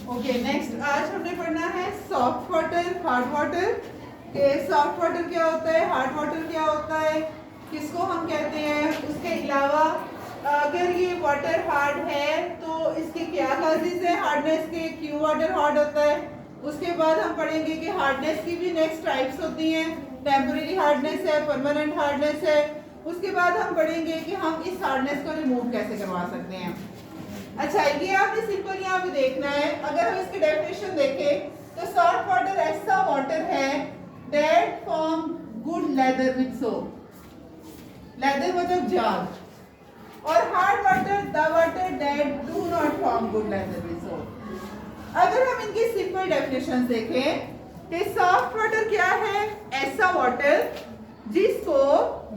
Okay next आज हमने पढ़ना है सॉफ्ट वाटर, हार्ड वाटर। के सॉफ्ट वाटर क्या होता है, हार्ड वाटर क्या होता है, किसको हम कहते हैं, उसके अलावा अगर ये वाटर हार्ड है तो इसके क्या काजेज हैं हार्डनेस के, क्यों वाटर हार्ड होता है। उसके बाद हम पढ़ेंगे कि हार्डनेस की भी नेक्स्ट टाइप्स होती हैं, टेम्परेरी हार्डनेस है, परमानेंट हार्डनेस है। उसके बाद हम पढ़ेंगे कि हम इस हार्डनेस को रिमूव कैसे करवा सकते हैं। अच्छा ये आपने सिंपल यहाँ पे देखना है। अगर हम इसकी डेफिनेशन देखें तो सॉफ्ट वाटर ऐसा वाटर है that form good lather with soap, leather मतलब जाग, और hard water the water that do not form good lather with soap. अगर हम इनकी सिंपल डेफिनेशन देखें कि सॉफ्ट वाटर क्या है, ऐसा वाटर जिसको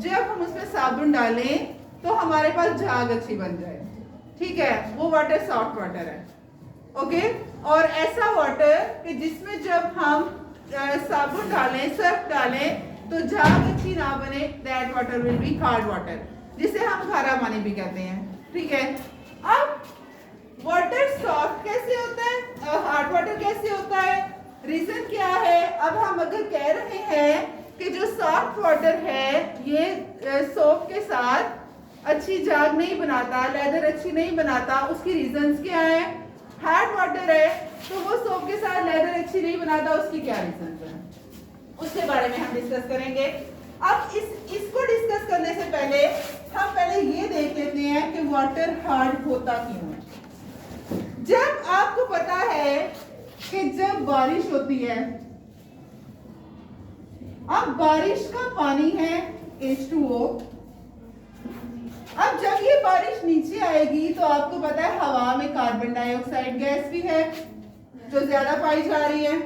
जब हम उसमें साबुन डालें तो हमारे पास झाग अच्छी बन जाए, ठीक है, वो वाटर सॉफ्ट वाटर है। ओके, और ऐसा वाटर कि जिसमें जब हम साबुन डालें, सर्फ डालें तो झाग अच्छी ना बने, that water will be hard water, जिसे हम खारा पानी भी कहते हैं, ठीक है। अब वाटर सॉफ्ट कैसे होता है, हार्ड वाटर कैसे होता है, रीजन क्या है। अब हम अगर कह रहे हैं कि जो सॉफ्ट वाटर है ये सोप के साथ अच्छी जाग नहीं बनाता, लेदर अच्छी नहीं बनाता, उसकी रीजंस क्या है। हार्ड वाटर है तो वो सोप के साथ लेदर अच्छी नहीं बनाता, उसकी क्या रीजंस है, उसके बारे में हम डिस्कस करेंगे। अब इसको डिस्कस करने से पहले हम पहले ये देख लेते हैं कि वाटर हार्ड होता क्यों है। जब आपको पता है कि जब बारिश होती है, अब बारिश का पानी है H2O, अब जब ये बारिश नीचे आएगी तो आपको पता है हवा में कार्बन डाइऑक्साइड गैस भी है जो ज्यादा पाई जा रही है,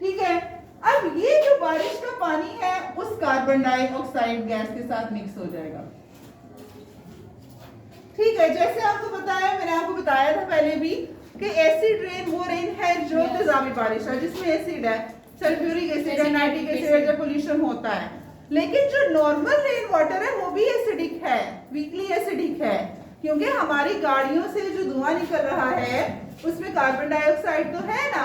ठीक है। अब ये जो बारिश का पानी है उस कार्बन डाइऑक्साइड गैस के साथ मिक्स हो जाएगा, ठीक है। जैसे आपको पता है, मैंने आपको बताया था पहले भी कि एसिड रेन वो रेन है जो तेजाबी बारिश है, जिसमें एसिड है, सल्फ्यूरिक एसिड है, नाइट्रिक एसिड है, जब पोल्यूशन होता है। लेकिन जो नॉर्मल रेन वाटर है वो भी एसिडिक है, वीकली एसिडिक है, क्योंकि हमारी गाड़ियों से जो धुआं निकल रहा है उसमें कार्बन डाइऑक्साइड तो है ना,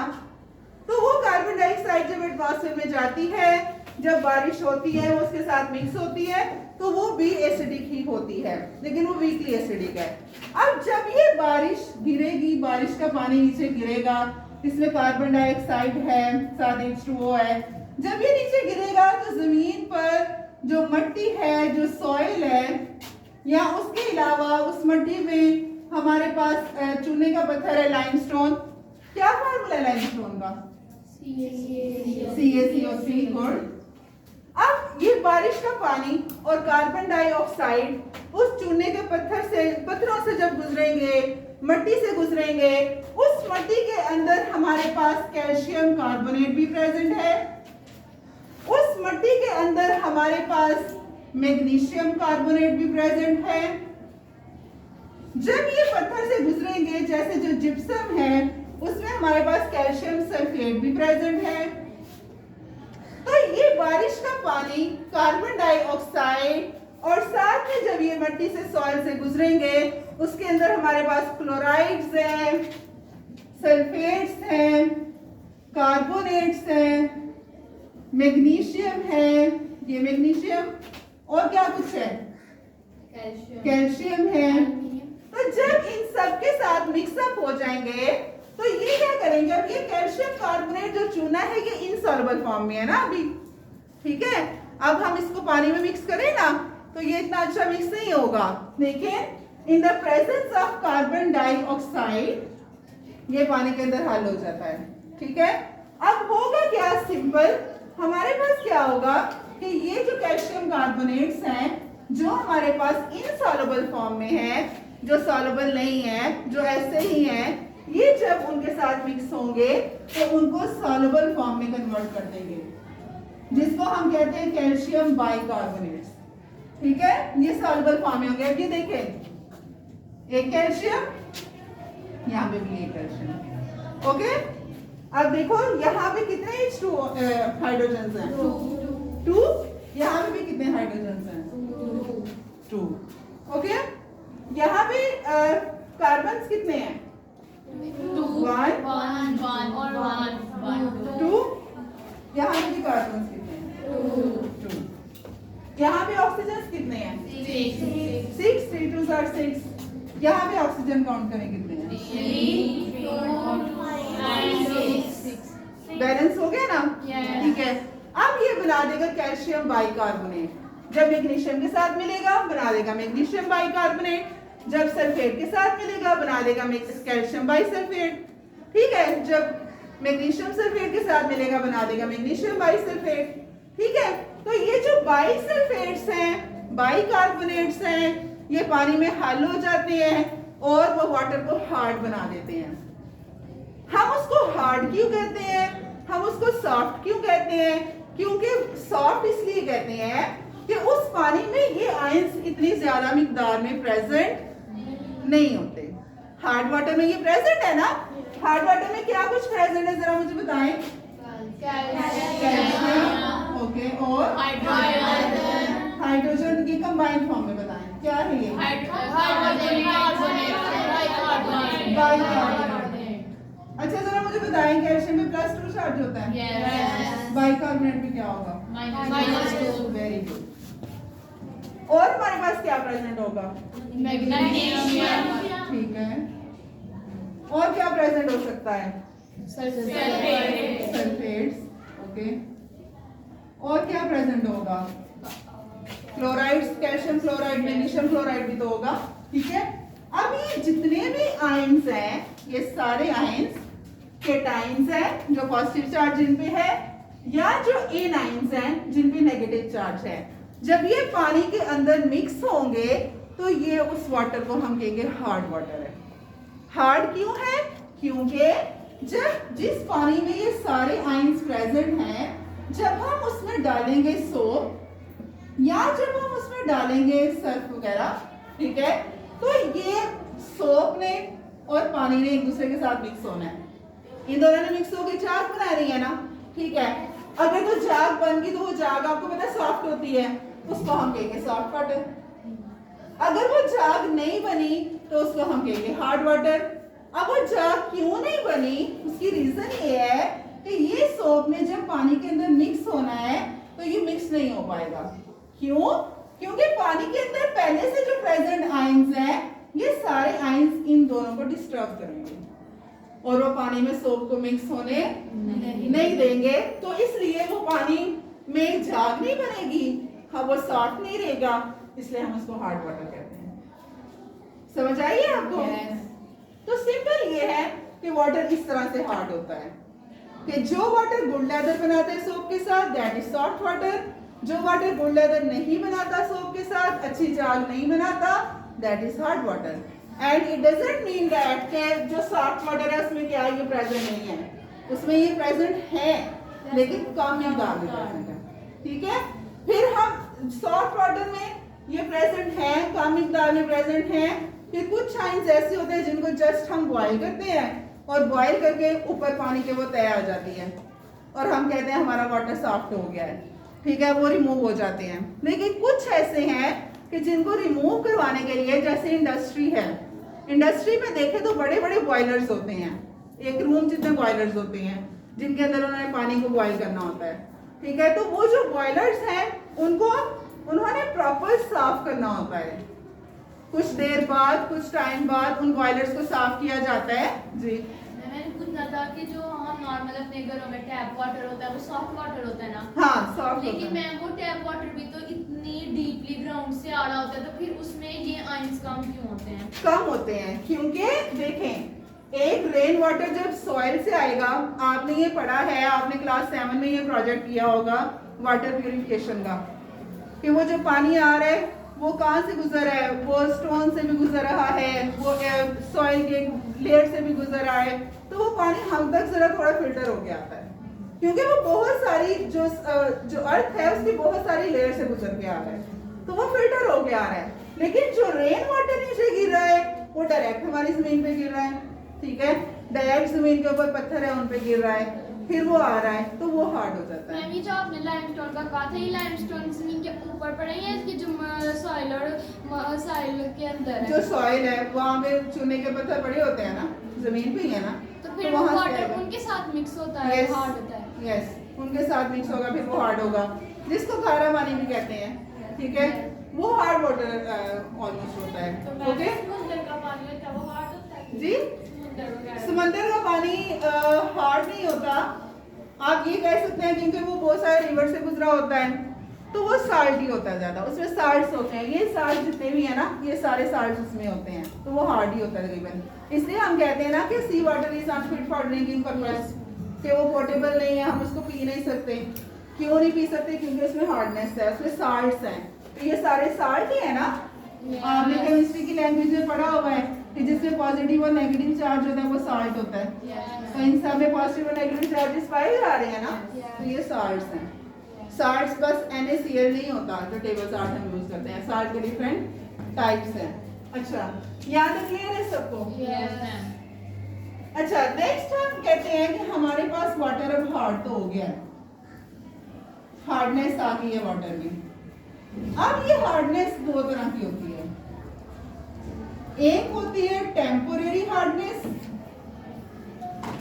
तो वो कार्बन डाइऑक्साइड जब एटमॉस्फेयर में जाती है, जब बारिश होती है वो उसके साथ मिक्स होती है तो वो भी एसिडिक ही होती है, लेकिन वो वीकली एसिडिक है। अब जब ये बारिश गिरेगी, बारिश का पानी नीचे गिरेगा, इसमें कार्बन डाइऑक्साइड है, साथ H2O है, जब ये नीचे गिरेगा तो जमीन पर जो मिट्टी है, जो सॉइल है, या उसके अलावा उस मिट्टी में हमारे पास चूने का पत्थर है, लाइमस्टोन। क्या फार्मूला है लाइमस्टोन का, CaCO3, गुड। अब ये बारिश का पानी और कार्बन डाइऑक्साइड उस चूने के पत्थरों से जब गुजरेंगे, मिट्टी से गुजरेंगे, उस मिट्टी के अंदर हमारे पास कैल्शियम कार्बोनेट भी प्रेजेंट है, उस मिट्टी के अंदर हमारे पास मैग्नीशियम कार्बोनेट भी प्रेजेंट है। जब ये पत्थर से गुजरेंगे, जैसे जो जिप्सम है उसमें हमारे पास कैल्शियम सल्फेट भी प्रेजेंट है। तो ये बारिश का पानी, कार्बन डाइऑक्साइड, और साथ में जब ये मिट्टी से, सॉइल से गुजरेंगे, उसके अंदर हमारे पास क्लोराइड्स हैं, सल्फेट्स हैं, कार्बोनेट्स हैं, मैग्नीशियम है, ये मैग्नीशियम, और क्या कुछ है, कैल्शियम है। तो जब इन सब के साथ मिक्सअप हो जाएंगे तो ये क्या करेंगे, अब ये कैल्शियम कार्बोनेट जो चूना है ये इनसॉल्युबल फॉर्म में है ना अभी, ठीक है। अब हम इसको पानी में मिक्स करें ना तो ये इतना अच्छा मिक्स नहीं होगा, लेकिन in the presence of carbon dioxide ये पानी के अंदर हल हो जाता है, ठीक है। अब होगा क्या, सिंपल, हमारे पास क्या होगा कि ये जो कैल्शियम कार्बोनेट्स हैं जो हमारे पास इनसॉल्युबल फॉर्म में है, जो सॉल्युबल नहीं है, जो ऐसे ही हैं, ये जब उनके साथ मिक्स होंगे तो उनको सॉल्युबल फॉर्म में कन्वर्ट कर देंगे, जिसको हम कहते हैं कैल्शियम बाइकार्बोनेट्स, ठीक है। ये सॉल्युबल फॉर्म में होंगे। अब ये देखें, एक कैल्शियम, यहाँ पे भी एक कैल्शियम, ओके। अब देखो यहाँ पे कितने हाइड्रोजन हैं, 2, यहाँ पे भी कितने हाइड्रोजन हैं, 2, ओके। यहाँ पे कार्बन कितने हैं, 1, यहाँ पे ऑक्सीजन काउंट करें कितने हैं? बैलेंस हो गया ना? ठीक है। अब ये बना देगा कैल्शियम बाइकार्बोनेट। जब मैग्नीशियम के साथ मिलेगा बना देगा मैग्नीशियम बाइकार्बोनेट, जब सल्फेट के साथ मिलेगा बना देगा कैल्शियम बाइसल्फेट। ठीक है, जब मैग्नीशियम सल्फेट के साथ मिलेगा बना देगा मैग्नीशियम बाइसल्फेट। ठीक है, तो ये जो बाइसल्फेट्स हैं, बाइकार्बोनेट्स हैं, ये पानी में हल हो जाते हैं और वो वाटर को हार्ड बना देते हैं। हम उसको हार्ड क्यों कहते हैं, हम उसको सॉफ्ट क्यों कहते हैं? क्योंकि सॉफ्ट इसलिए कहते हैं कि उस पानी में ये आयंस इतनी ज्यादा मिकदार में प्रेजेंट नहीं होते। हार्ड वाटर में ये प्रेजेंट है ना? हार्ड वाटर में क्या कुछ प्रेजेंट है जरा मुझे बताएं। कैल्शियम, ओके, और हाइड्रोजन की कंबाइंड फॉर्म में बताएं क्या है ये? बाइकार्बोनेट। अच्छा जरा मुझे बताएं कैल्शियम में +2 चार्ज होता है। बाइकार्बोनेट में क्या होगा? -2। Very good. और हमारे पास क्या प्रेजेंट होगा? मैग्नीशियम। ठीक है, और क्या प्रेजेंट हो सकता है? Sulphates, okay. और क्या प्रेजेंट होगा? Chlorides, calcium chloride, magnesium chloride भी तो होगा। ठीक है, अब ये जितने भी आयंस हैं, ये सारे आयंस केटाइंस हैं जो पॉजिटिव चार्ज जिन पे है, या जो एनाइंस हैं जिन पे नेगेटिव चार्ज है। जब ये पानी के अंदर मिक्स होंगे तो ये उस वाटर को हम कहेंगे हार्ड वाटर है। हार्ड क्यों है? क्योंकि जब जिस पानी में ये सारे आयंस प्रेजेंट हैं, जब हम उसमें डालेंगे सोप या जब हम उसमें डालेंगे सर्फ वगैरह, ठीक है, तो ये सोप ने और पानी ने एक दूसरे के साथ मिक्स होना है। इन दोनों ने मिक्स होकर झाग बना रही है ना? ठीक है, अगर तो झाग बन गई तो वो झाग आपको पता है सॉफ्ट होती है, उसको हम कहेंगे सॉफ्ट वाटर। अगर वो झाग नहीं बनी तो उसको हम कहेंगे हार्ड वाटर। अब वो झाग क्यों नहीं बनी, उसकी रीजन ये है कि ये सोप में जब पानी के अंदर मिक्स होना है तो ये मिक्स नहीं हो पाएगा। क्यों? क्योंकि पानी के अंदर पहले से जो प्रेजेंट आयंस हैं, ये सारे आयंस इन दोनों को डिस्टर्ब करेंगे और वो पानी में सोप को मिक्स होने नहीं देंगे। तो इसलिए वो पानी में झाग नहीं बनेगी, हाँ वो सॉफ्ट नहीं रहेगा, इसलिए हम उसको हार्ड वाटर कहते हैं। समझ आई है आपको? तो सिंपल ये है कि वाटर इस तरह से हार्ड होता है कि जो वाटर गुड लेदर बनाते हैं सोप के साथ, दैट इज सॉफ्ट वाटर। जो वाटर गुड लेदर नहीं बनाता सोप के साथ, अच्छी झाग नहीं बनाता, that is hard water. And it doesn't mean that कि जो सॉफ्ट वाटर है उसमें क्या ये प्रेजेंट नहीं है, उसमें ये प्रेजेंट है लेकिन कम मिकदार में प्रेजेंट है। ठीक है, फिर हम सॉफ्ट वाटर में ये प्रेजेंट है, कम मिकदार में प्रेजेंट है। फिर कुछ साइंस ऐसे होते हैं जिनको जस्ट हम बॉईल करते हैं और बॉईल करके ऊपर पानी के वो तय आ जाती है और हम कहते हैं हमारा वाटर सॉफ्ट हो गया है। ठीक है, वो रिमूव हो जाते हैं। लेकिन कुछ ऐसे हैं कि जिनको रिमूव करवाने के लिए, जैसे इंडस्ट्री है, इंडस्ट्री में देखें तो बड़े बड़े बॉयलर्स होते हैं, एक रूम जितने बॉयलर्स होते हैं जिनके अंदर उन्होंने पानी को बॉईल करना होता है। ठीक है, तो वो जो बॉयलर्स हैं उन्होंने प्रॉपर साफ करना होता है। कुछ देर बाद, कुछ टाइम बाद उन बॉयलर्स को साफ किया जाता है। जी, मैंने पूछना था कि जो हम नॉर्मल अपने घरों में टैप वाटर होता है वो सॉफ्ट वाटर होता है ना? हाँ, सॉफ्ट। लेकिन मैं वो टैप वाटर भी तो इतनी डीपली ग्राउंड से आ रहा होता है, तो फिर उसमें ये आयंस कम क्यों होते हैं? कम होते हैं क्योंकि देखें, एक रेन वाटर जब सॉइल से आएगा, आपने ये पढ़ा है, आपने क्लास 7 में ये प्रोजेक्ट किया होगा वाटर प्यूरिफिकेशन का, कि वो जो पानी आ रहा है वो कहाँ से गुजर रहा है, वो स्टोन से भी गुजर रहा है, वो सॉइल के लेयर से भी गुजर रहा है, तो वो पानी हम तक जरा थोड़ा फिल्टर हो गया आता है क्योंकि वो बहुत सारी जो अर्थ है उसकी बहुत सारी लेयर से गुजर के आ रहा है, तो वो फिल्टर हो के आ रहा है। लेकिन जो रेन वाटर नीचे गिर रहा है वो डायरेक्ट हमारी जमीन पे गिर रहा है। ठीक है, डायरेक्ट जमीन के ऊपर पत्थर है उन पे गिर रहा है, फिर वो आ रहा है तो वो हार्ड हो जाता है। मैम, जो आपने लाइमस्टोन का कहा था, ये लाइमस्टोन जमीन के ऊपर पड़ा है या इसकी जो सॉइल और सॉइल के अंदर है? जो सॉइल है वहाँ पे चूने के पत्थर पड़े होते हैं ना, जमीन पे ही है ना, तो फिर वो वाटर उनके साथ मिक्स होता है, हार्ड होता है। यस, उनके साथ मिक्स होगा, फिर वो हार्ड होगा, जिसको खारा पानी भी कहते हैं। ठीक है, वो हार्ड वाटर ऑलमोस्ट होता है। ओके, जी समंदर का पानी हार्ड नहीं होता, आप ये कह सकते हैं क्योंकि वो बहुत सारे रिवर से गुजरा होता है तो वो साल्ट ही होता है ज्यादा, उसमें साल्ट्स होते हैं, ये साल्ट जितने भी है ना ये सारे साल्ट उसमें होते हैं तो वो हार्ड ही होता है तकरीबन। इसलिए हम कहते हैं ना कि sea water is not fit for drinking purpose, कि वो पोर्टेबल नहीं है, हम उसको पी नहीं सकते। क्यों नहीं पी सकते? क्योंकि उसमें हार्डनेस है, उसमें साल्ट्स हैं, तो ये सारे साल्ट ही है ना। आपने केमिस्ट्री की लैंग्वेज में पढ़ा हुआ है कि जिसमें पॉजिटिव और नेगेटिव चार्ज होता है वो साल्ट होता है, तो इन सब में पॉजिटिव और नेगेटिव चार्जेस पाए जा रहे हैं ना, तो ये साल्ट्स हैं। साल्ट्स बस NaCl नहीं होता जो टेबल साल्ट हम यूज करते हैं, साल्ट के डिफरेंट टाइप्स हैं। अच्छा यहाँ तक क्लियर है सबको? अच्छा नेक्स्ट हम कहते हैं कि हमारे पास वाटर अब हार्ड तो हो गया है, हार्डनेस आ गई है वाटर में। अब ये हार्डनेस दो तरह की होती है, एक होती है टेम्पोरेरी हार्डनेस।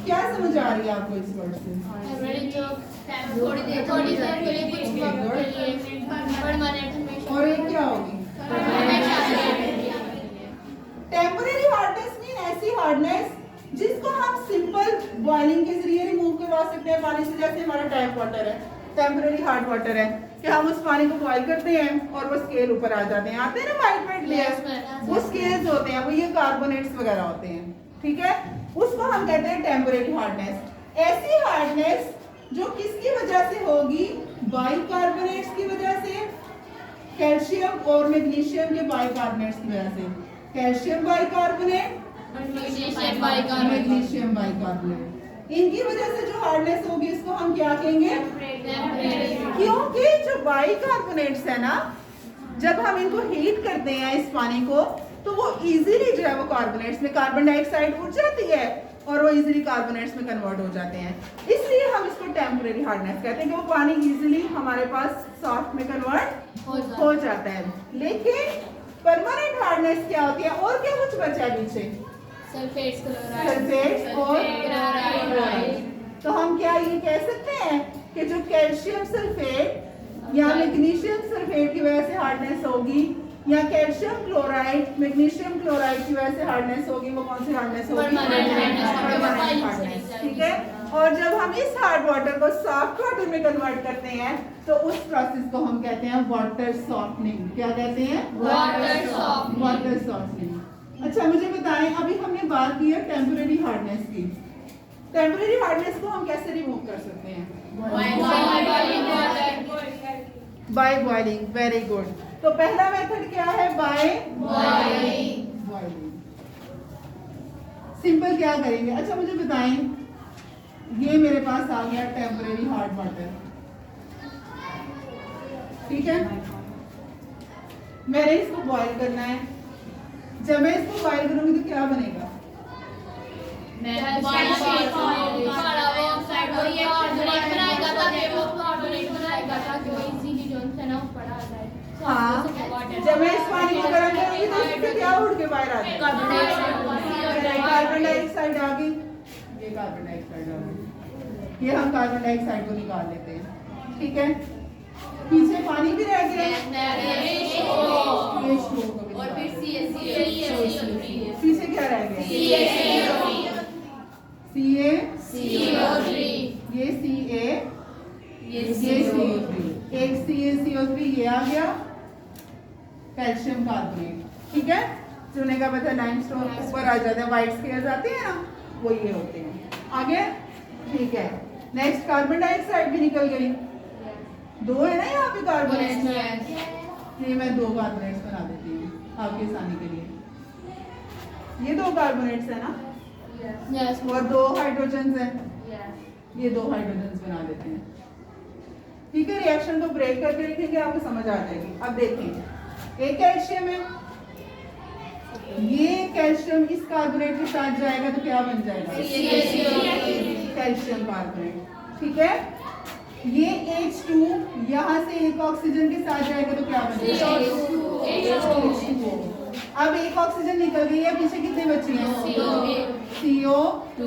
क्या समझ आ रही है आपको इस वर्ड से? थोड़ी देर के लिए कुछ वक्त के लिए परमानेंट हमेशा। और एक क्या होगी? टेम्पोरेरी हार्डनेस मीन ऐसी हार्डनेस जिसको हम सिंपल बॉइलिंग के जरिए रिमूव करवा सकते हैं पानी से, जैसे हमारा टैप वाटर है, टेम्पोरेरी हार्ड वाटर है कि हम उस पानी को बॉइल करते हैं और वो स्केल ऊपर आ जाते हैं, आते हैं ना वाइट वाइट लेयर, वो स्केल्स होते हैं, वो ये कार्बोनेट्स वगैरह होते हैं, ठीक है, उसको हम कहते हैं टेम्पोरेरी हार्डनेस। ऐसी हार्डनेस जो किसकी वजह से होगी? बाइकार्बोनेट्स की वजह से, कैल्शियम और मैग्नीशियम के बाइकार्बोनेट्स की वजह से, कैल्शियम बाइकार्बोनेट मैग्नीशियम बाइकार्बोनेट, इनकी वजह से जो हार्डनेस होगी इसको हम क्या कहेंगे? क्योंकि जो बाइकार्बोनेट्स है ना, जब हम इनको हीट करते हैं इस पानी को तो वो इजीली जो है वो कार्बोनेट्स में, कार्बन डाइऑक्साइड उड़ जाती है और वो इजीली कार्बोनेट्स में कन्वर्ट हो जाते हैं, इसलिए हम इसको टेम्परेरी हार्डनेस कहते हैं कि वो पानी इजीली हमारे पास सॉफ्ट में कन्वर्ट हो जाता है। लेकिन परमानेंट हार्डनेस क्या होती है? और क्या कुछ बचा है पीछे? सल्फेट्स और क्लोराइड। तो हम क्या ये कह सकते हैं कि जो कैल्शियम सल्फेट या मैग्नीशियम सल्फेट की वजह से हार्डनेस होगी या कैल्शियम क्लोराइड मैग्नीशियम क्लोराइड की वजह से हार्डनेस होगी, वो कौन सी हार्डनेस होगी? परमानेंट हार्डनेस, ठीक है। और जब हम इस हार्ड वाटर को सॉफ्ट वाटर में कन्वर्ट करते हैं तो उस प्रोसेस को हम कहते हैं वाटर सॉफ्टनिंग। क्या कहते हैं? Water softening. अच्छा मुझे बताएं, अभी हमने बात की है टेम्परेरी हार्डनेस की, टेम्परेरी हार्डनेस को हम कैसे रिमूव कर सकते हैं? By boiling. Very good. तो पहला मेथड क्या है? By boiling. सिंपल क्या करेंगे? अच्छा मुझे बताएं, ये मेरे पास आ गया टेम्परेरी हार्ड वाटर, ठीक है, मैंने इसको बॉईल करना है। जब मैं इसको बॉईल करूंगी तो क्या बनेगा? हाँ, जब मैं इस पानी को गर्म करूंगी तो इससे क्या उड़ के बाहर आ जाएगा? कार्बन डाइऑक्साइड आ गई, ये कार्बन डाइऑक्साइड आ गई, ये हम कार्बन डाइऑक्साइड को निकाल लेते हैं, ठीक है। पीछे पानी भी रह गया, और फिर पीछे क्या रह गया? CaCO3, ये Ca, ये CO3, एक CaCO3 ये आ गया कैल्शियम कार्बोनेट, ठीक है। चूने का पत्थर लाइमस्टोन ऊपर आ जाता है, व्हाइट स्केल्स आते हैं ना, वो ये होते हैं। आगे ठीक है, नेक्स्ट कार्बन डाइऑक्साइड भी निकल गई, दो है ना यहाँ पे कार्बोनेट्स, ये मैं दो कार्बोनेट्स बना देती हूँ आपकी आसानी के लिए। ये दो कार्बोनेट्स है ना, और दो हाइड्रोजन है, ये दो हाइड्रोजन बना देते हैं, ठीक है। रिएक्शन को ब्रेक करके लिखेंगे, आपको समझ आ जाएगी। अब देखें, एक कैल्शियम है, ये कैल्शियम इस कार्बोनेट के साथ जाएगा तो क्या बन जाएगा? कैल्शियम कार्बोनेट, ठीक है। ये H2 यहाँ से एक ऑक्सीजन के साथ जाएगा तो क्या बन जाएगा? H2O। अब एक ऑक्सीजन निकल गई है, पीछे कितने बचे हैं? CO2,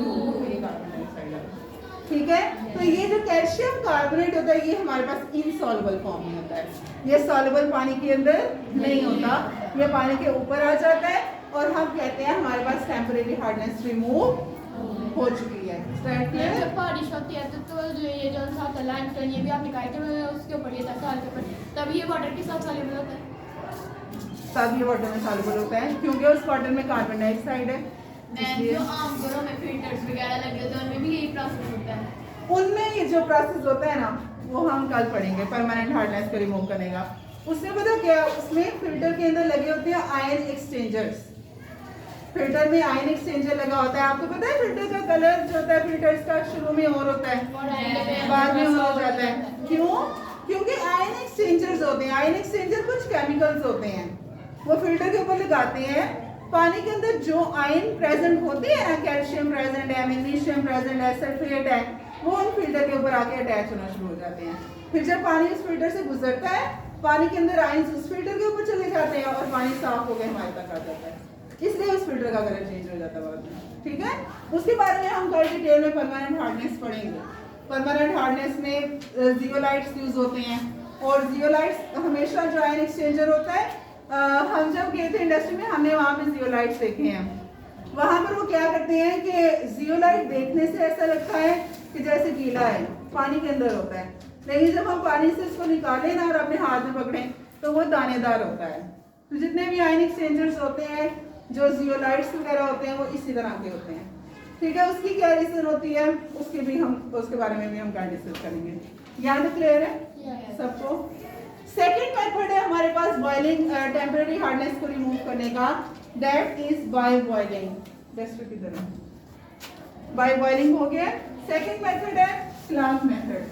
ठीक है। तो ये जो कैल्शियम कार्बोनेट होता है ये हमारे पास इनसॉल्युबल फॉर्म में होता है, ये सॉल्युबल पानी के अंदर नहीं होता, ये पानी के ऊपर आ जाता है और हम कहते हैं हमारे पास टेम्परेरी हार्डनेस रिमूव हो चुकी है। स्टार्ट किया जब बारिश होती है तो ये जो साथ लाइमस्टोन ये भी आपने कहा जब उसके ऊपर ये सॉइल के ऊपर तब ये वाटर के साथ सॉल्युबल होता है, तब ये वाटर में सॉल्युबल होता है क्योंकि उस वाटर में कार्बन डाइऑक्साइड है। जो आम घरों में फिल्टर्स वगैरह लगे होते हैं उनमें भी यही प्रोसेस होता है। उनमें ये जो प्रोसेस होता है ना वो हम कल पढ़ेंगे, परमानेंट हार्डनेस को रिमूव करने का। उसमें पता क्या, उसमें फिल्टर के अंदर लगे होते हैं आयन एक्सचेंजर्स। फिल्टर में आयन एक्सचेंजर लगा होता है। आपको पता है फिल्टर का कलर जो होता है फिल्टर्स का शुरू में और होता है, बाद में और हो जाता है। क्यों? क्योंकि आयन एक्सचेंजर्स होते हैं। आयन एक्सचेंजर कुछ केमिकल्स होते हैं, वो फिल्टर के ऊपर लगाते हैं। पानी के अंदर जो आयन प्रेजेंट होते हैं ना, कैल्शियम प्रेजेंट है, मैग्नीशियम प्रेजेंट है, सल्फेट है, वो उन फिल्टर के ऊपर आके अटैच होना शुरू हो जाते हैं। फिर जब पानी उस फिल्टर से गुजरता है, पानी के अंदर आयन उस फिल्टर के ऊपर चले जाते हैं और पानी साफ होकर हमारे तक आ जाता है। इसलिए उस फिल्टर का कलर चेंज हो जाता है बाद में। ठीक है, उसके बारे में हम कल डिटेल में परमानेंट हार्डनेस पढ़ेंगे। परमानेंट हार्डनेस में जियोलाइट्स यूज होते हैं और जियोलाइट्स हमेशा जो आयन एक्सचेंजर होता है, हम जब गए थे इंडस्ट्री में हमने वहाँ पे जियोलाइट्स देखे हैं। वहाँ पर वो क्या करते हैं कि जियोलाइट देखने से ऐसा लगता है कि जैसे गीला है, पानी के अंदर होता है, लेकिन जब हम पानी से इसको निकालें ना और अपने हाथ में पकड़ें तो वो दानेदार होता है। तो जितने भी आयन एक्सचेंजर्स होते हैं, जो जियोलाइट्स वगैरह होते हैं, वो इसी तरह के होते हैं। ठीक है, उसकी क्या रीजन होती है उसके बारे में भी हम कल डिस्कस करेंगे। यहाँ तक क्लियर है सबको? सेकेंड मेथड है हमारे पास बॉइलिंग टेम्परेरी हार्डनेस को रिमूव करने का, that is by boiling. Just किधर है, बाय बॉइलिंग हो गया। सेकेंड मेथड है क्लार्क मेथड,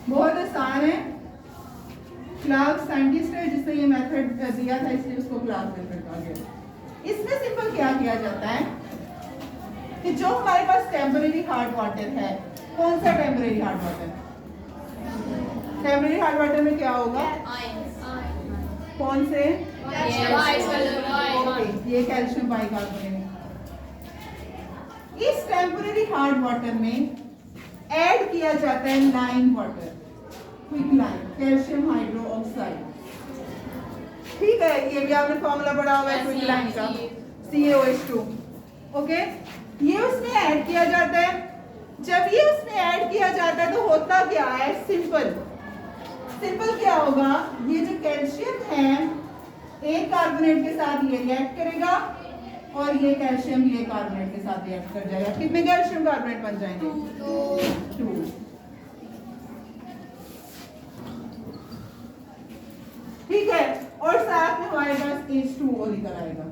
बहुत आसान है। क्लार्क साइंटिस्ट है जिसने ये मेथड दिया था, इसलिए उसको क्लार्क मेथड कहा गया। इसमें सिंपल क्या किया जाता है कि जो हमारे पास टेम्परेरी हार्ड वाटर है, कौन सा temporary hard water? Temporary hard water में क्या होगा? कौन से? ये कैल्शियम बाइकार्बोनेट। इस टेम्परेरी हार्ड वाटर में ऐड किया जाता है lime water, quick lime, calcium hydro oxide. ठीक है, ये भी आपने फॉर्मूला पढ़ा हुआ है क्विक लाइम का, CaOH2। ओके, ये उसमें ऐड किया जाता है। जब ये उसमें ऐड किया जाता है तो होता क्या है? सिंपल क्या होगा, ये जो कैल्शियम है एक कार्बोनेट के साथ ये रिएक्ट करेगा और ये कैल्शियम ये कार्बोनेट के साथ रिएक्ट कर जाएगा। कितने कैल्शियम कार्बोनेट बन जाएंगे? 2। ठीक है, और साथ में हमारे पास H2O निकल आएगा।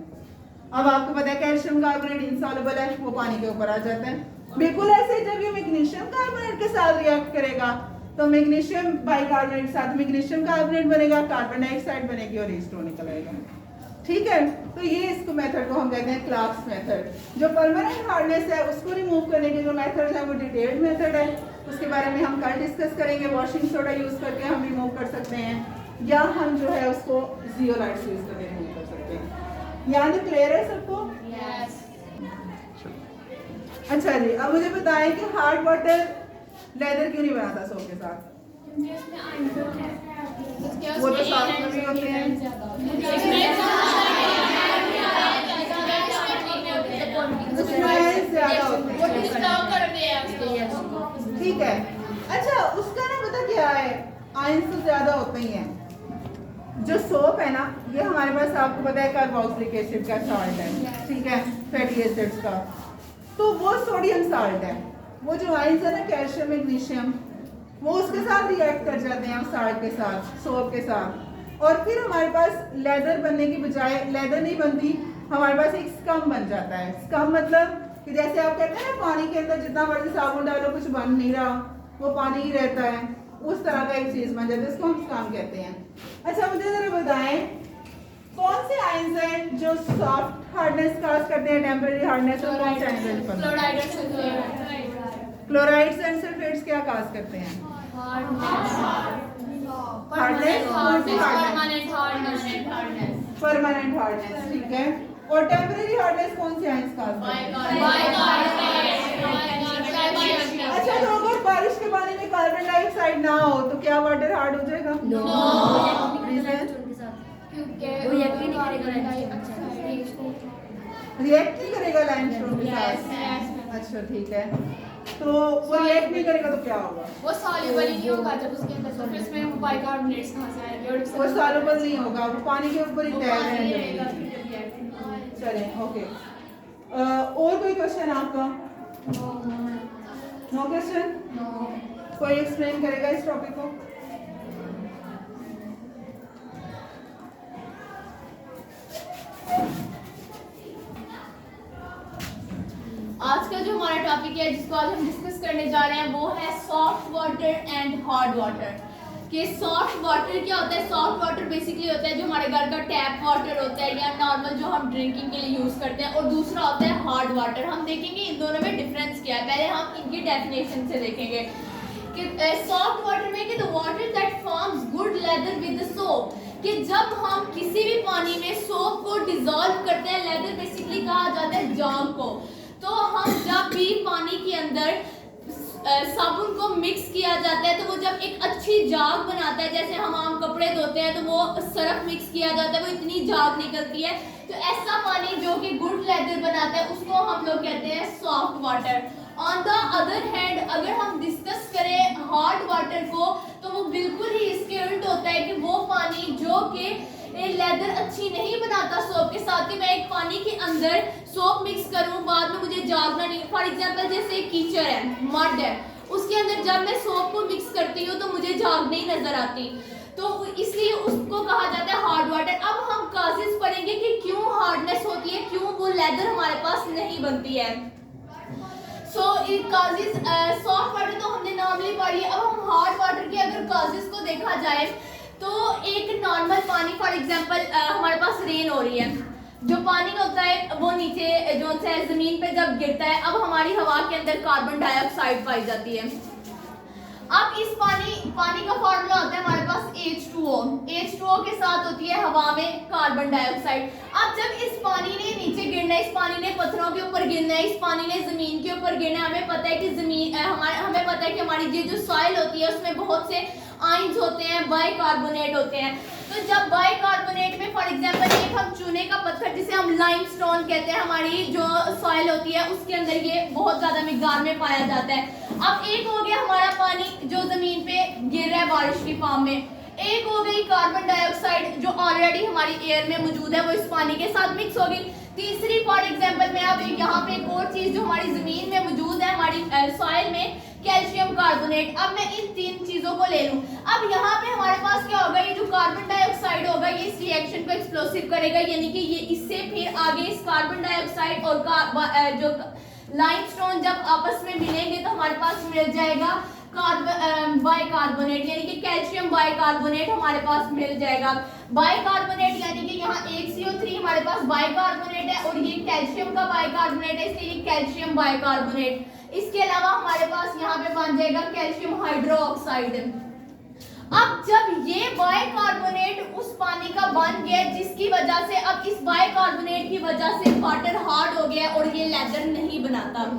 अब आपको पता है कैल्शियम कार्बोनेट इनसॉल्युबल है, वो पानी के ऊपर आ जाता है। बिल्कुल ऐसे जब ये मैग्नीशियम कार्बोनेट के साथ रिएक्ट करेगा तो मैग्नीशियम बाइकार्बोनेट के साथ मैग्नीशियम कार्बोनेट बनेगा, कार्बन डाइऑक्साइड बनेगी और H2O निकल आएगा। ठीक है, तो ये इसको मेथड को हम कहते हैं क्लार्क्स मेथड। जो परमानेंट हार्डनेस है उसको रिमूव करने के जो मेथड है वो डिटेल्ड मेथड है, उसके बारे में हम कल डिस्कस करेंगे। वॉशिंग सोडा यूज करके हम रिमूव कर सकते हैं या हम जो है उसको जियोलाइट्स यूज करके रिमूव कर सकते हैं। यहाँ तक क्लियर है सबको? अच्छा जी, अब मुझे बताएं कि हार्ड वाटर लेदर क्यों नहीं बनाता सोप के साथ? वो तो साथ में भी होते हैं। ठीक है, अच्छा उसका ना पता क्या है, आयंस तो ज्यादा होते ही हैं। जो सोप है ना, ये हमारे पास आपको पता है कार्बोक्सिलिक एसिड का साल्ट है, ठीक है, फैटी एसिड्स का, तो वो सोडियम साल्ट है। वो जो आयंस है ना कैल्शियम मैग्नीशियम, वो उसके साथ रिएक्ट कर जाते हैं साल्ट के साथ, सोप के साथ, और फिर हमारे पास लेदर बनने की बजाय लेदर नहीं बनती, हमारे पास एक स्कम बन जाता है। स्कम मतलब कि जैसे आप कहते हैं ना पानी के अंदर जितना मर्जी साबुन डालो कुछ बन नहीं रहा, वो पानी ही रहता है, उस तरह का एक चीज बन जाता है, इसको हम स्कम कहते हैं। अच्छा मुझे जरा बताएं कौन से आयंस हैं जो सॉफ्ट हार्डनेस काज करते हैं, टेम्परेरी हार्डनेस, और कौन से आयंस क्लोराइड्स एंड सल्फेट्स क्या काज करते हैं? Permanent hardness. ठीक है, और टेम्परेरी हार्डनेस कौन से आयंस काज करते हैं? अच्छा, तो अगर बारिश के पानी में कार्बन डाइऑक्साइड ना हो तो क्या वाटर हार्ड हो जाएगा? नो। रिएक्ट नहीं करेगा लाइमस्टोन के साथ? yes. अच्छा ठीक है, तो वो रिएक्ट नहीं करेगा तो क्या होगा? वो सॉल्युबल ही नहीं होगा जब उसके अंदर सरफेस में वो बाइकार्बोनेट्स कहाँ से आएंगे और वो सॉल्युबल नहीं होगा, वो पानी के ऊपर ही तैर रहेगा रहेगा। फिर जब रिएक्ट चलें ओके, और कोई क्वेश्चन आपका? No question? कोई एक्सप्लेन करेगा इस टॉपिक को? आज का जो हमारा टॉपिक है जिसको आज हम डिस्कस करने जा रहे हैं वो है soft water and hard water. कि सॉफ्ट वाटर क्या होता है? सॉफ्ट वाटर बेसिकली होता है जो हमारे घर का टैप वाटर होता है या नॉर्मल जो हम ड्रिंकिंग के लिए यूज करते हैं, और दूसरा होता है हार्ड वाटर। हम देखेंगे इन दोनों में डिफरेंस क्या है, पहले हम इनकी डेफिनेशन से देखेंगे कि सॉफ्ट वाटर में कि the water that forms good lather with soap, कि जब हम किसी भी पानी में सोप को डिसॉल्व करते हैं, लेदर बेसिकली कहा जाता है जाग को, तो हम जब भी पानी के अंदर साबुन को मिक्स किया जाता है तो वो जब एक अच्छी जाग बनाता है, जैसे हम आम कपड़े धोते हैं तो वो सरफ मिक्स किया जाता है, वो इतनी जाग निकलती है, तो ऐसा पानी जो कि गुड लेदर बनाता है उसको हम लोग कहते हैं soft water. On the other hand अगर हम डिस्कस करें हार्ड वाटर को तो वो बिल्कुल ही इसके उल्ट होता है कि वो पानी जो कि लेदर अच्छी नहीं बनाता सोप के साथ, कि मैं एक पानी के अंदर सोप मिक्स करूं बाद में मुझे जागना नहीं। फॉर एग्जांपल जैसे कीचड़ है, मड है, उसके अंदर जब मैं सोप को मिक्स करती हूँ तो मुझे जागने ही नजर आती, तो इसलिए उसको कहा जाता है हार्ड वाटर। अब हम काजेस पढ़ेंगे कि क्यों हार्डनेस होती है, क्यों वो लेदर हमारे पास नहीं बनती है। सो काजेस सॉफ्ट वाटर तो हमने नॉर्मली पढ़ी, अब हम हार्ड वाटर के अगर काजेस को देखा जाए तो एक नॉर्मल पानी, फॉर एग्जांपल हमारे पास रेन हो रही है, जो पानी होता है वो नीचे जो है जमीन पे जब गिरता है, अब हमारी हवा के अंदर कार्बन डाइऑक्साइड पाई जाती है। अब इस पानी का फॉर्मूला होता है हमारे पास H2O, H2O के साथ होती है हवा में कार्बन डाइऑक्साइड। अब जब इस पानी ने नीचे गिरना है, इस पानी ने पत्थरों के ऊपर गिरना है, इस पानी ने जमीन के ऊपर गिरना है, हमें पता है कि हमें पता है कि हमारी ये जो सॉइल होती है उसमें बहुत से आयंस होते हैं, बाइकार्बोनेट होते हैं। तो जब बाइकार्बोनेट में फॉर एग्जांपल एक हम चूने का पत्थर जिसे हम लाइमस्टोन कहते हैं, हमारी जो सॉइल होती है उसके अंदर ये बहुत ज्यादा मिकदार में पाया जाता है। अब एक हो गया हमारा पानी जो जमीन पे गिर रहा है बारिश की फॉर्म में, एक हो गई कार्बन डाइऑक्साइड जो ऑलरेडी हमारी एयर में मौजूद है, वो इस पानी के साथ मिक्स हो गई। तीसरी फॉर एग्जांपल मैं अब यहाँ पे एक और चीज जो हमारी जमीन में मौजूद है हमारी सॉइल में, कैल्शियम कार्बोनेट। अब मैं इन तीन चीजों को ले लूं, अब यहाँ पे हमारे पास क्या होगा, ये जो कार्बन डाइऑक्साइड होगा ये इस रिएक्शन को एक्सप्लोसिव करेगा, यानी कि ये इससे फिर आगे इस कार्बन डाइऑक्साइड और जो लाइमस्टोन जब आपस में मिलेंगे तो हमारे पास मिल जाएगा बाइकार्बोनेट, यानी कि कैल्शियम बाइकार्बोनेट हमारे पास मिल जाएगा। बाइकार्बोनेट यानी कि यहाँ एक CO3 हमारे पास बाइकार्बोनेट है और ये कैल्शियम का बाइकार्बोनेट है, इसलिए कैल्शियम बाइकार्बोनेट। इसके अलावा हमारे पास यहाँ पे बन जाएगा कैल्शियम हाइड्रोक्साइड। अब जब ये बाइकार्बोनेट उस पानी का बन गया जिसकी वजह से अब इस बाइकार्बोनेट की वजह से वाटर हार्ड हो गया और ये लेदर नहीं बनाता।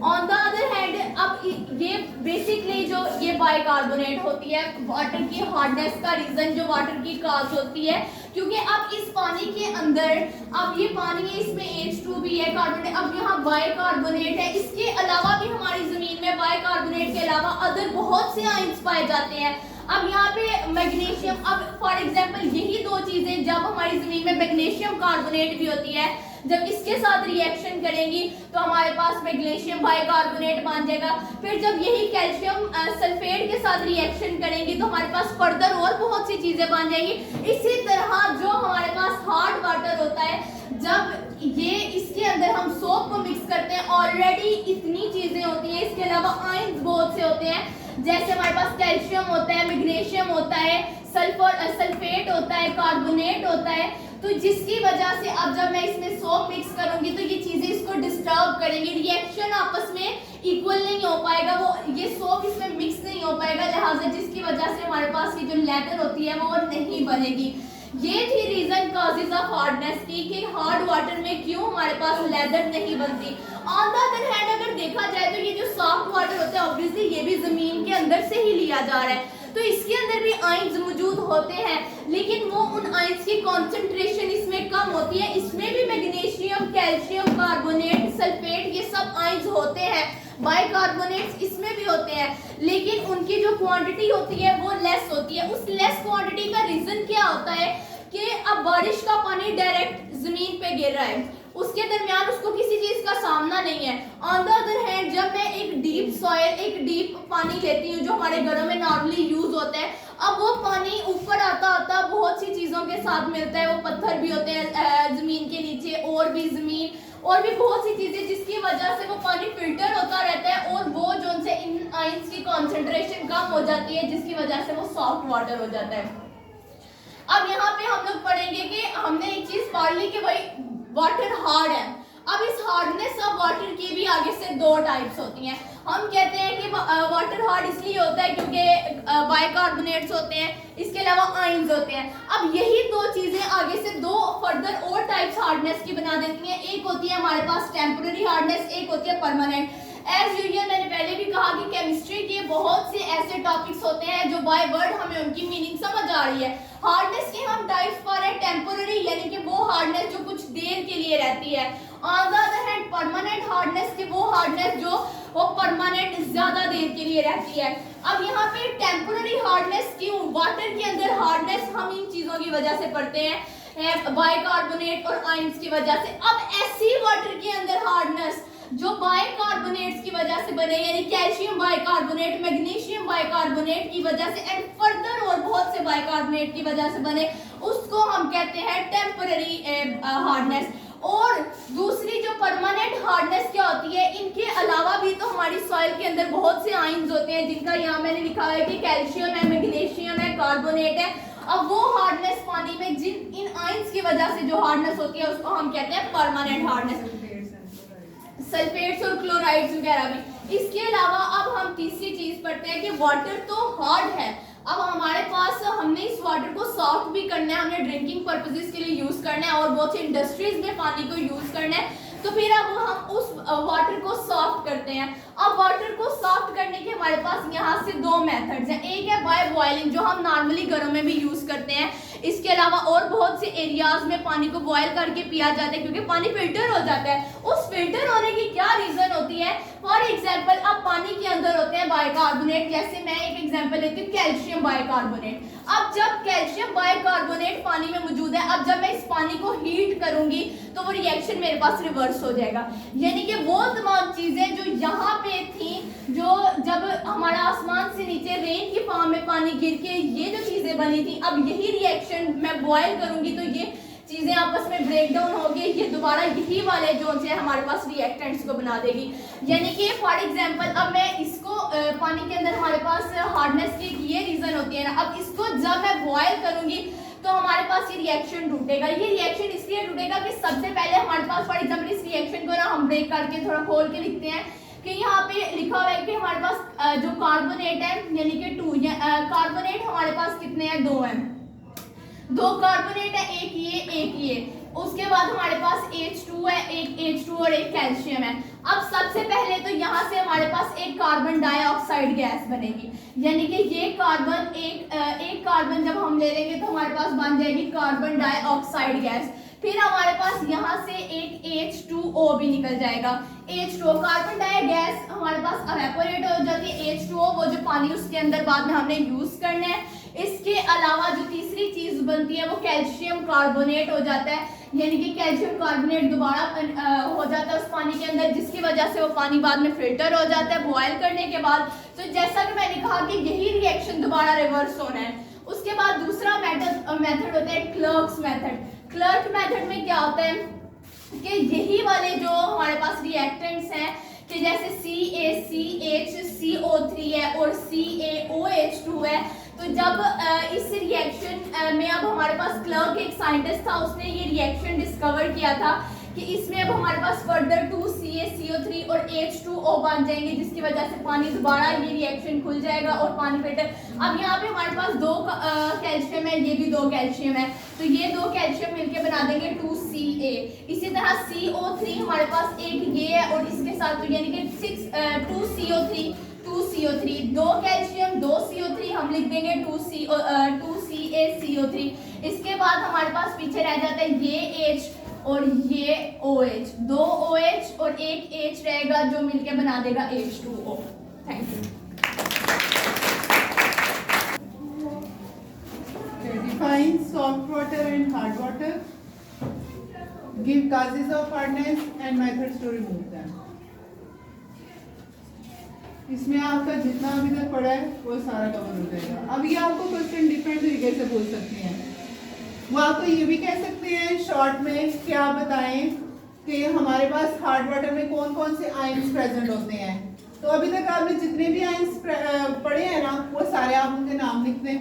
ऑन द अदर हैंड अब ये बेसिकली जो ये बाइकार्बोनेट होती है वाटर की हार्डनेस का रीजन जो वाटर की काज होती है, क्योंकि अब इस पानी के अंदर अब ये पानी है, इसमें H2 भी है कार्बोनेट, अब यहाँ बाइकार्बोनेट है, इसके अलावा भी हमारी जमीन में बाइकार्बोनेट के अलावा अदर बहुत से आयंस पाए जाते हैं। अब यहाँ पे मैग्नीशियम, अब फॉर एग्जांपल यही दो चीजें जब हमारी जमीन में मैग्नीशियम कार्बोनेट भी होती है, जब इसके साथ रिएक्शन करेंगी तो हमारे पास मैग्नीशियम बाइकार्बोनेट बन जाएगा। फिर जब यही कैल्शियम सल्फेट के साथ रिएक्शन करेंगी तो हमारे पास फर्दर और बहुत सी चीजें बन जाएंगी। इसी तरह जो हमारे पास हार्ड वाटर होता है, जब ये इसके अंदर हम सोप को मिक्स करते हैं ऑलरेडी इतनी चीजें होती हैं, इसके अलावा आयंस बहुत से होते हैं, जैसे हमारे पास कैल्शियम होता है, मैग्नीशियम होता है, सल्फेट होता है, कार्बोनेट होता है, तो जिसकी वजह से अब जब मैं इसमें सोप मिक्स करूंगी तो ये चीजें इसको डिस्टर्ब करेंगी, रिएक्शन आपस में इक्वल नहीं हो पाएगा, वो ये सोप इसमें मिक्स नहीं हो पाएगा, लिहाजा जिसकी वजह से हमारे पास ये जो लेदर होती है वो नहीं बनेगी। ये थी रीजन कॉजेज ऑफ हार्डनेस की कि हार्ड वाटर में क्यों हमारे पास लेदर नहीं बनती। ऑन द अदर हैंड अगर देखा जाए तो ये जो सॉफ्ट वाटर होता है ऑब्वियसली ये भी जमीन के अंदर से ही लिया जा रहा है, तो इसके अंदर भी आयंस मौजूद होते हैं, लेकिन वो उन आयंस की कंसंट्रेशन इसमें कम होती है। इसमें भी मैग्नीशियम, कैल्शियम कार्बोनेट, सल्फेट, ये सब आयंस होते हैं। बाइकार्बोनेट्स इसमें भी होते हैं, लेकिन उनकी जो क्वांटिटी होती है वो लेस होती है। उस लेस क्वांटिटी का रीजन क्या होता है कि अब बारिश का पानी डायरेक्ट जमीन पे गिर रहा है, उसके दरमियान उसको किसी चीज का सामना नहीं है। ऑन द अदर हैंड जब मैं एक डीप सॉइल, एक डीप पानी लेती हूँ जो हमारे घरों में नॉर्मली यूज होता है, अब वो पानी ऊपर आता आता बहुत सी चीजों के साथ मिलता है। वो पत्थर भी होते हैं जमीन के नीचे, और भी जमीन और भी बहुत सी चीजें, जिसकी वजह से वो पानी फिल्टर होता रहता है और वो जो उनसे इन आयंस की कंसंट्रेशन कम हो जाती है, जिसकी वजह से वो सॉफ्ट वाटर हो जाता है। अब यहाँ पे हम लोग पढ़ेंगे कि हमने एक चीज पढ़ ली कि भाई वाटर हार्ड है। अब इस हार्डनेस ऑफ वाटर की भी आगे से दो टाइप्स होती हैं। हम कहते हैं कि वाटर हार्ड इसलिए होता है क्योंकि बाइकार्बोनेट्स होते हैं, इसके अलावा आयंस होते हैं। अब यही दो चीजें आगे से दो फर्दर और टाइप्स हार्डनेस की बना देती हैं। एक होती है हमारे पास टेम्पररी हार्डनेस, एक होती है परमानेंट। एज यूजुअल मैंने पहले भी कहा कि केमिस्ट्री के बहुत से ऐसे टॉपिक्स होते हैं जो बाय वर्ड हमें उनकी मीनिंग समझ आ रही है। हार्डनेस के हम टाइप्स पर है टेम्पररी, यानी कि वो हार्डनेस जो कुछ देर के लिए रहती है। On the other hand permanent hardness की वो हार्डनेस जो वो परमानेंट ज्यादा देर के लिए रहती है। अब यहाँ पे टेम्पररी हार्डनेस क्यों, वाटर के अंदर हार्डनेस हम इन चीजों की वजह से पढ़ते हैं, बाइकार्बोनेट और आयंस की वजह से। अब ऐसी वाटर के अंदर हार्डनेस जो बाइकार्बोनेट्स की वजह से बने, यानी कैल्शियम बाइकार्बोनेट, मैग्नीशियम बाइकार्बोनेट की वजह से एंड फर्दर और बहुत से बाइकार्बोनेट की वजह से बने, उसको हम कहते हैं टेम्पररी हार्डनेस। और दूसरी जो परमानेंट हार्डनेस क्या होती है, इनके अलावा भी तो हमारी सॉइल के अंदर बहुत से आयंस होते हैं, जिनका यहाँ मैंने लिखा है कि कैल्शियम है, मैग्नीशियम है, कार्बोनेट है। अब वो हार्डनेस पानी में जिन इन आयंस की वजह से जो हार्डनेस होती है उसको हम कहते हैं परमानेंट हार्डनेस, सल्फेट्स और क्लोराइड्स वगैरह भी। इसके अलावा अब हम तीसरी चीज पढ़ते हैं कि वाटर तो हार्ड है, अब हमारे पास हमने इस वाटर को सॉफ्ट भी करना है, हमने ड्रिंकिंग पर्पसेस के लिए यूज करना है और बहुत सी इंडस्ट्रीज में पानी को यूज करना है। तो फिर अब हम उस वाटर को सॉफ्ट करते हैं। अब वाटर को सॉफ्ट करने के हमारे पास यहाँ से दो मेथड्स हैं। एक है बाय बॉइलिंग, जो हम नॉर्मली घरों में भी यूज करते हैं। इसके अलावा और बहुत से एरियाज में पानी को बॉयल करके पिया जाता है क्योंकि पानी फिल्टर हो जाता है। उस फिल्टर होने की क्या रीजन होती है, फॉर एग्जाम्पल अब पानी के अंदर होते हैं बाइकार्बोनेट, जैसे मैं एक एग्जाम्पल लेती हूँ कैल्शियम बाइकार्बोनेट। अब जब कैल्शियम बाइकार्बोनेट पानी में मौजूद है, अब जब मैं इस पानी को हीट करूंगी तो वो रिएक्शन मेरे पास रिवर्स हो जाएगा, यानी कि वो तमाम चीजें जो यहाँ पे थी, जो जब हमारा आसमान से नीचे रेन की फॉर्म में पानी गिर के ये जो चीजें बनी थी, अब यही रिएक्शन मैं बॉयल करूंगी तो ये चीजें आपस में ब्रेक डाउन होगी, ये दोबारा यही वाले जो है हमारे पास रिएक्टेंट्स को बना देगी। यानी कि फॉर एग्जांपल अब मैं इसको पानी के अंदर हमारे पास हार्डनेस की ये रीजन होती है ना, अब इसको जब मैं बॉयल करूंगी तो हमारे पास ये रिएक्शन टूटेगा। ये रिएक्शन इसलिए टूटेगा कि सबसे पहले हमारे पास फॉर एग्जांपल इस रिएक्शन को ना हम ब्रेक करके थोड़ा खोल के लिखते हैं कि यहाँ पे लिखा हुआ है कि हमारे पास जो कार्बोनेट है यानी कि 2 कार्बोनेट हमारे पास कितने हैं, 2 हैं, 2 कार्बोनेट है, एक ये। उसके बाद हमारे पास H2 है, एक H2 और एक कैल्शियम है। अब सबसे पहले तो यहाँ से हमारे पास एक कार्बन डाइऑक्साइड गैस बनेगी, यानी कि ये कार्बन एक कार्बन जब हम ले लेंगे तो हमारे पास बन जाएगी कार्बन डाइऑक्साइड गैस। फिर हमारे पास यहाँ से एक H2O भी निकल जाएगा। H2O कार्बन डाई गैस हमारे पास एवेपोरेट हो जाती है, H2O वो जो पानी उसके अंदर बाद में हमने यूज करना है। इसके अलावा जो तीसरी चीज बनती है वो कैल्शियम कार्बोनेट हो जाता है, यानी कि कैल्शियम कार्बोनेट दोबारा हो जाता है उस पानी के अंदर, जिसकी वजह से वो पानी बाद में फिल्टर हो जाता है बॉयल करने के बाद। तो जैसा कि मैंने कहा कि यही रिएक्शन दोबारा रिवर्स होना है। उसके बाद दूसरा मेथड होता है क्लर्क्स मेथड। क्लर्क मेथड में क्या होता है कि यही वाले जो हमारे पास रिएक्टेंट्स हैं कि जैसे CaCH CO3 है और CaOH2 है, तो जब इस रिएक्शन में अब हमारे पास क्लर्क एक साइंटिस्ट था, उसने ये रिएक्शन डिस्कवर किया था कि इसमें अब हमारे पास फर्दर 2CaCO3 और H2O बन जाएंगे, जिसकी वजह से पानी दोबारा ये रिएक्शन खुल जाएगा और पानी फिल्टर। अब यहाँ पे हमारे पास 2 कैल्शियम है, ये भी 2 कैल्शियम है, तो ये 2 कैल्शियम मिलके बना देंगे 2Ca। इसी तरह CO3 हमारे पास एक ये है और इसके के साथ, तो यानी कि 2CO3 2CO3, 2 कैल्शियम 2 CO3 हम लिख देंगे 2CaCO3। इसके बाद हमारे पास पीछे रह जाता है ये H और ये OH, 2 OH और एक H रहेगा जो मिलके बना देगा H2O। Thank you. Define soft water and hard water. Give causes of hardness and methods to remove them. इसमें आपका जितना अभी तक पढ़ा है वो सारा कवर हो जाएगा। अब ये आपको क्वेश्चन डिफरेंट तरीके से पूछ सकते हैं। वो आपको ये भी कह सकते हैं शॉर्ट में कि आप बताएं कि हमारे पास हार्ड वाटर में कौन कौन से आयंस प्रेजेंट होते हैं। तो अभी तक आपने जितने भी आयंस पढ़े हैं ना वो सारे आप उनके नाम लिख दें।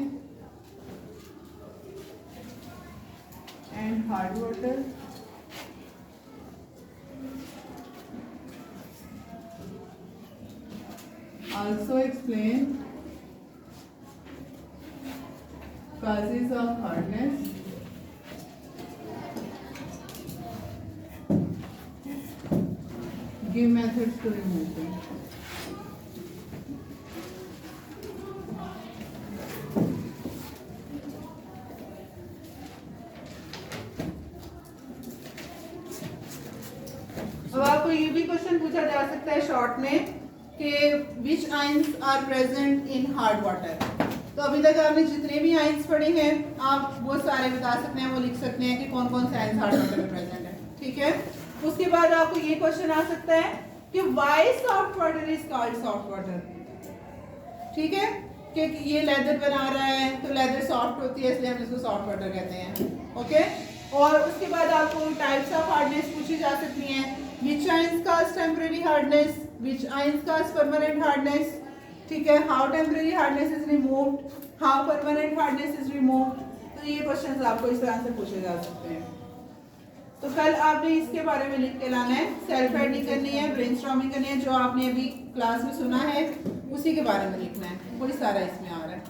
And hard water also explain causes of hardness give methods to remove them। अब आपको ये भी क्वेश्चन पूछा जा सकता है शॉर्ट में कि which ions are present in hard water. तो अभी तक आपने जितने भी आयंस पढ़े हैं आप वो सारे बता सकते हैं, वो लिख सकते हैं कि कौन कौन से आयंस हार्ड वाटर में प्रेजेंट है। ठीक है, उसके बाद आपको ये क्वेश्चन आ सकता है कि why soft water is called soft water. ठीक है, कि ये लेदर बना रहा है तो लेदर सॉफ्ट होती है इसलिए हम इसको सॉफ्ट वाटर कहते हैं। ओके, और उसके बाद आपको टाइप्स ऑफ हार्डनेस पूछी जा सकती हैं। Which ions cause temporary hardness, which ions cause permanent hardness। ठीक है, how temporary hardness is removed, how permanent hardness is removed। तो ये क्वेश्चंस आपको इस तरह से पूछे जा सकते हैं। तो कल आपने इसके बारे में लिख के लाना है, सेल्फ राइटिंग करनी है, ब्रेनस्टॉर्मिंग करनी है, जो आपने अभी क्लास में सुना है उसी के बारे में लिखना है, वही सारा इसमें आ रहा है।